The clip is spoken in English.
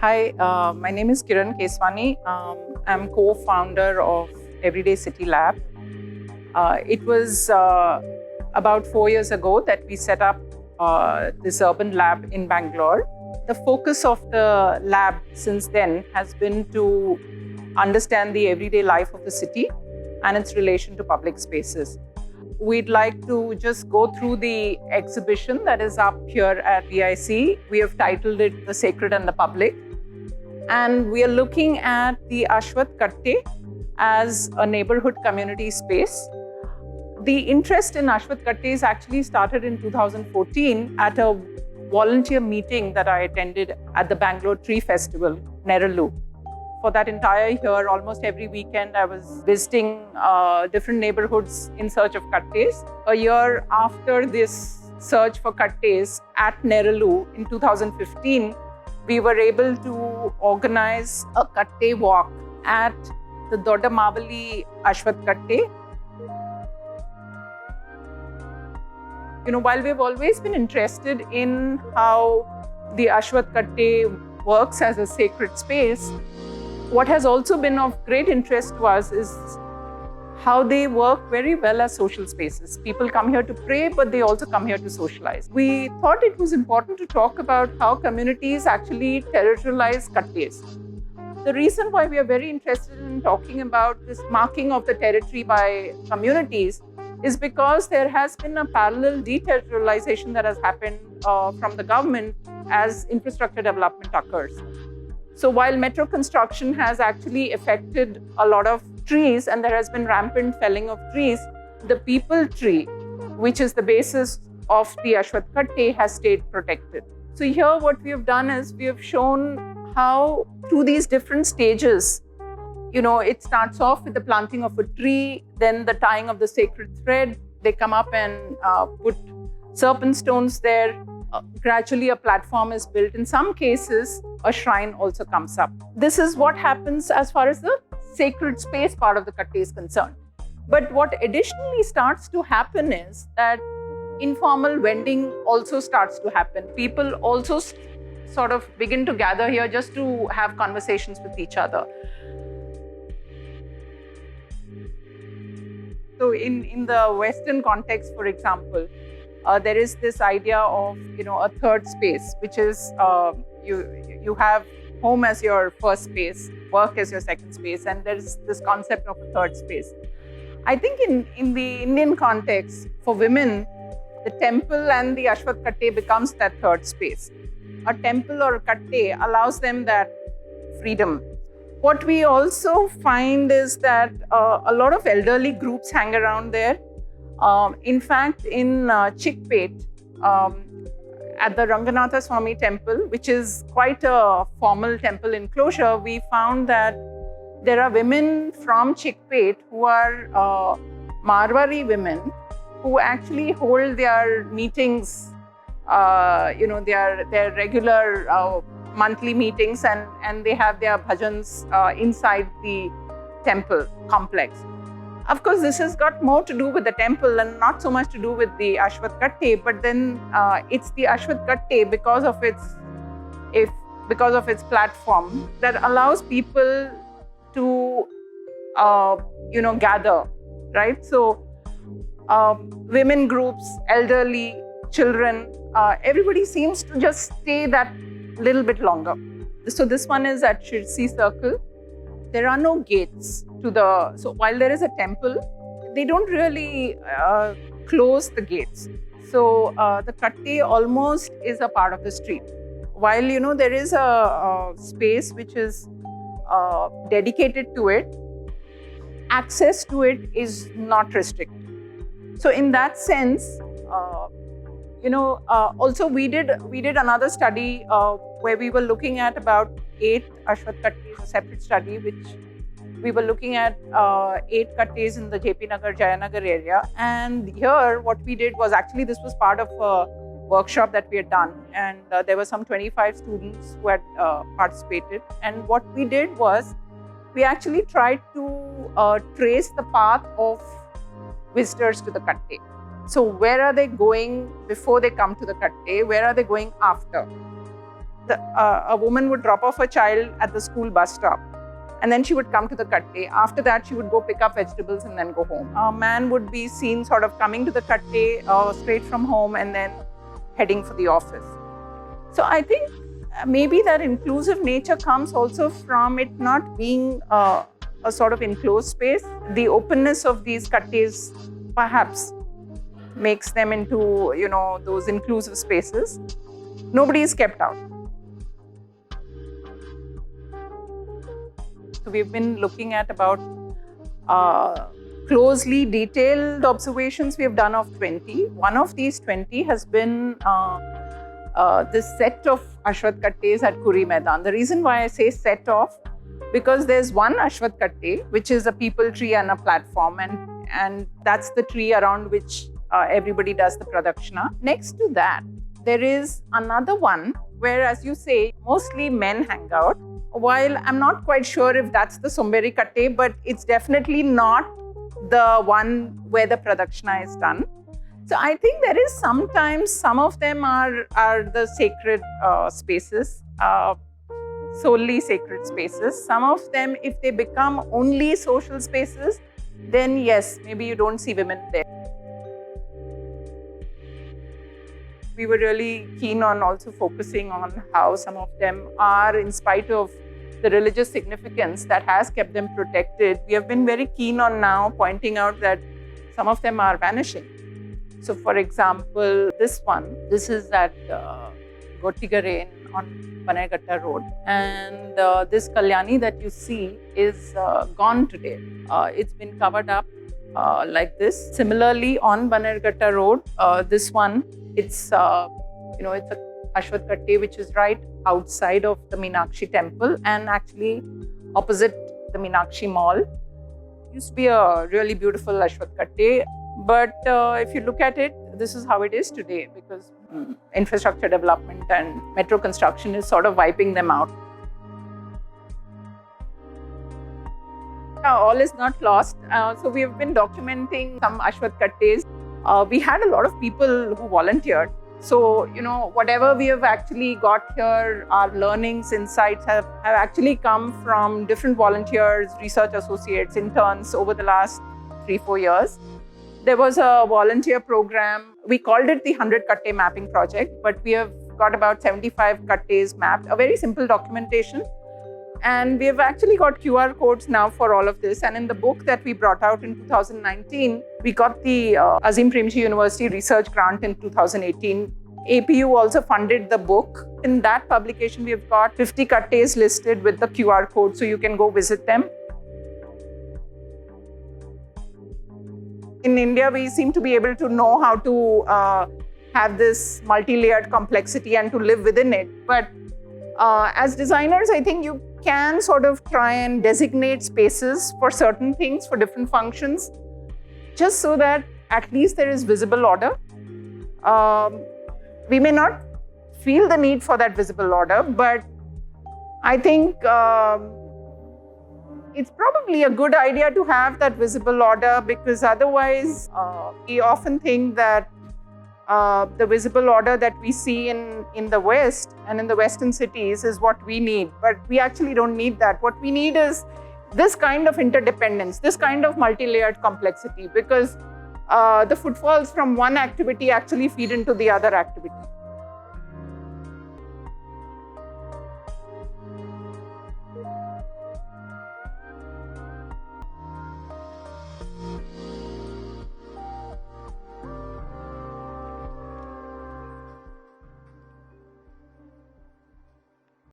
Hi, my name is Kiran Keswani. I'm co-founder of Everyday City Lab. It was about 4 years ago that we set up this urban lab in Bangalore. The focus of the lab since then has been to understand the everyday life of the city and its relation to public spaces. We'd like to just go through the exhibition that is up here at BIC. We have titled it The Sacred and the Public. And we are looking at the Ashwath as a neighborhood community space. The interest in Ashwath Katte's actually started in 2014 at a volunteer meeting that I attended at the Bangalore Tree Festival, Nerallu. For that entire year, almost every weekend, I was visiting different neighborhoods in search of kattes. A year after this search for kattes at Nerallu in 2015, we were able to organize a katte walk at the Dodda Mavali Ashwath Katte. While we've always been interested in how the Ashwath Katte works as a sacred space, what has also been of great interest to us is how they work very well as social spaces. People come here to pray, but they also come here to socialize. We thought it was important to talk about how communities actually territorialize kattes. The reason why we are very interested in talking about this marking of the territory by communities is because there has been a parallel deterritorialization that has happened from the government as infrastructure development occurs. So while metro construction has actually affected a lot of trees and there has been rampant felling of trees, the peepul tree, which is the basis of the Ashwath Katte, has stayed protected. So here what we have done is we have shown how through these different stages, it starts off with the planting of a tree, then the tying of the sacred thread. They come up and put serpent stones there. Gradually a platform is built. In some cases, a shrine also comes up. This is what happens as far as the sacred space part of the katte is concerned. But what additionally starts to happen is that informal vending also starts to happen. People also sort of begin to gather here just to have conversations with each other. So in the Western context, for example, there is this idea of a third space, which is you have home as your first space, work as your second space, and there is this concept of a third space. I think in the Indian context, for women, the temple and the Ashwath Katte becomes that third space. A temple or a katte allows them that freedom. What we also find is that a lot of elderly groups hang around there. In fact, in Chickpet, at the Ranganatha Swami temple, which is quite a formal temple enclosure, we found that there are women from Chickpet who are Marwari women who actually hold their meetings, their regular monthly meetings, and they have their bhajans inside the temple complex. Of course, this has got more to do with the temple and not so much to do with the Ashwath Katte, but then it's the Ashwath Katte because of its platform that allows people to gather, right? So women groups, elderly, children, everybody seems to just stay that little bit longer. So this one is at Shirsi Circle. There are no gates so while there is a temple, they don't really close the gates. So the katte almost is a part of the street. While there is a space which is dedicated to it, access to it is not restricted. So in that sense, also we did another study where we were looking at about 8 Ashwath Kattes, a separate study, which we were looking at 8 kattes in the JP Nagar, Jayanagar area. And here what we did was actually this was part of a workshop that we had done. And there were some 25 students who had participated. And what we did was we actually tried to trace the path of visitors to the katte. So where are they going before they come to the katte? Where are they going after? a woman would drop off a child at the school bus stop, and then she would come to the katte. After that, she would go pick up vegetables and then go home. A man would be seen sort of coming to the katte straight from home and then heading for the office. So I think maybe that inclusive nature comes also from it not being a sort of enclosed space. The openness of these kattes perhaps makes them into, those inclusive spaces. Nobody is kept out. So we've been looking at about closely detailed observations we have done of 20. One of these 20 has been this set of ashwath kattes at Kuri Maidan. The reason why I say set of, because there's one ashwath katte, which is a peepul tree and a platform, and that's the tree around which everybody does the pradakshina. Next to that, there is another one where, as you say, mostly men hang out. While I'm not quite sure if that's the Somberi katte, but it's definitely not the one where the pradakshina is done. So I think there is sometimes some of them are the sacred spaces, solely sacred spaces. Some of them, if they become only social spaces, then yes, maybe you don't see women there. We were really keen on also focusing on how some of them are, in spite of the religious significance that has kept them protected. We have been very keen on now pointing out that some of them are vanishing. So for example, this is at Gottigare on Banerghatta Road. And this Kalyani that you see is gone today. It's been covered up like this. Similarly, on Banerghatta Road, this one, it's a ashwath katte which is right outside of the Meenakshi temple and actually opposite the Meenakshi Mall. It used to be a really beautiful ashwath katte, but if you look at it, this is how it is today, because infrastructure development and metro construction is sort of wiping them out. All is not lost. So we have been documenting some ashwath kattes. We had a lot of people who volunteered. So, whatever we have actually got here, our learnings, insights have actually come from different volunteers, research associates, interns over the last 3-4 years. There was a volunteer program. We called it the 100 Katte Mapping Project, but we have got about 75 kattes mapped, a very simple documentation. And we have actually got QR codes now for all of this. And in the book that we brought out in 2019, we got the Azim Premji University Research Grant in 2018. APU also funded the book. In that publication, we have got 50 kattes listed with the QR code, so you can go visit them. In India, we seem to be able to know how to have this multi-layered complexity and to live within it. But as designers, I think you can sort of try and designate spaces for certain things, for different functions, just so that at least there is visible order. We may not feel the need for that visible order, but I think it's probably a good idea to have that visible order, because otherwise we often think that the visible order that we see in the West and in the Western cities is what we need. But we actually don't need that. What we need is this kind of interdependence, this kind of multi-layered complexity, because the footfalls from one activity actually feed into the other activity.